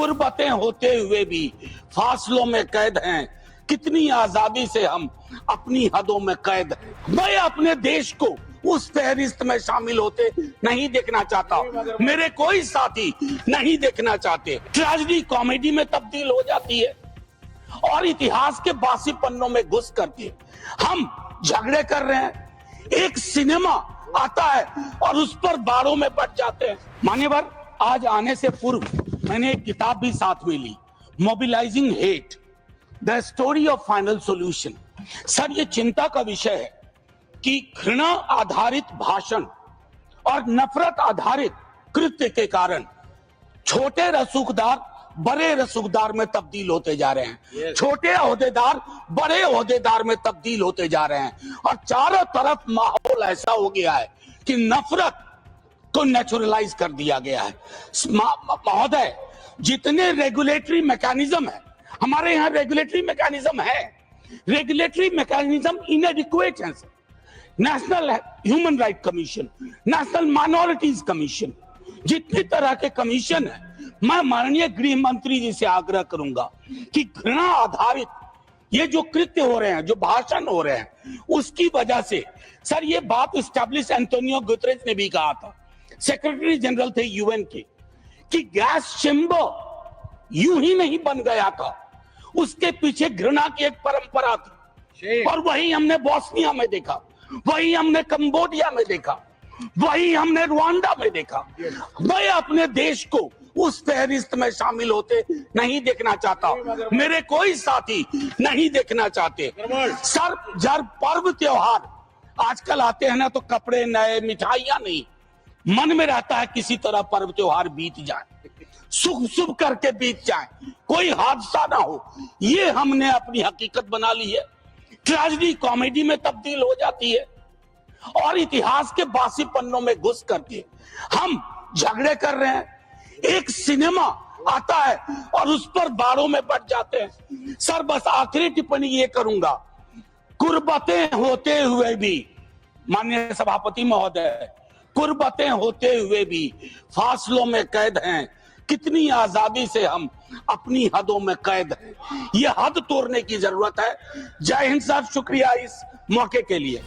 गुर्बतें होते हुए भी फासलों में कैद हैं, कितनी आजादी से हम अपनी हदों में कैद हैं। मैं अपने देश को उस फहरिस्त में शामिल होते नहीं देखना चाहता, मेरे कोई साथी नहीं देखना चाहते। ट्रेजेडी कॉमेडी में तब्दील हो जाती है और इतिहास के बासी पन्नों में घुस करके हम झगड़े कर रहे हैं। एक सिनेमा आता है और उस पर बारों में बढ़ जाते हैं। मान्यवर, आज आने से पूर्व मैंने एक किताब भी साथ में ली, mobilising hate, the story of final solution. Sir, ये चिंता का विषय है कि घृणा आधारित भाषण और नफरत आधारित कृत्य के कारण छोटे रसूखदार बड़े रसूखदार में तब्दील होते जा रहे हैं, छोटे ओहदेदार बड़े ओहदेदार में तब्दील होते जा रहे हैं और चारों तरफ माहौल ऐसा हो गया है कि नफरत को नेचुरलाइज कर दिया गया है। महोदय, जितने रेगुलेटरी मैकेनिज्म है, हमारे यहाँ रेगुलेटरी मैकेनिज्म है, रेगुलेटरी मैकेनिज्म इनएडिक्वेट है। National human right commission, national minorities commission, जितनी तरह के कमीशन है, मैं माननीय गृह मंत्री जी से आग्रह करूंगा कि घृणा आधारित ये जो कृत्य हो रहे हैं, जो भाषण हो रहे हैं, उसकी वजह से सर ये बात एस्टैब्लिश एंटोनियो गुतरेस ने भी कहा था, सेक्रेटरी जनरल थे यूएन के, कि गैस चेंबर यूं ही नहीं बन गया था, उसके पीछे घृणा की एक परंपरा थी और वही हमने बोस्निया में देखा, वही हमने कंबोडिया में देखा, वही हमने रुवांडा में देखा। मैं अपने देश को उस फहरिस्त में शामिल होते नहीं देखना चाहता, मेरे कोई साथी नहीं देखना चाहते। सर, जब पर्व त्योहार आजकल आते हैं ना, तो कपड़े नए, मिठाइयां नहीं, मन में रहता है किसी तरह पर्व त्योहार बीत जाए, सुख सुख करके बीत जाए, कोई हादसा ना हो। ये हमने अपनी हकीकत बना ली है। ट्रेजेडी कॉमेडी में तब्दील हो जाती है और इतिहास के बासी पन्नों में घुस करके हम झगड़े कर रहे हैं। एक सिनेमा आता है और उस पर बारों में बढ़ जाते हैं। सर, बस आखिरी टिप्पणी ये करूंगा, गुर्बतें होते हुए भी, माननीय सभापति महोदय, गुर्बतें होते हुए भी फासलों में कैद हैं, कितनी आजादी से हम अपनी हदों में कैद हैं। ये हद तोड़ने की जरूरत है। जय हिंद सर, शुक्रिया इस मौके के लिए।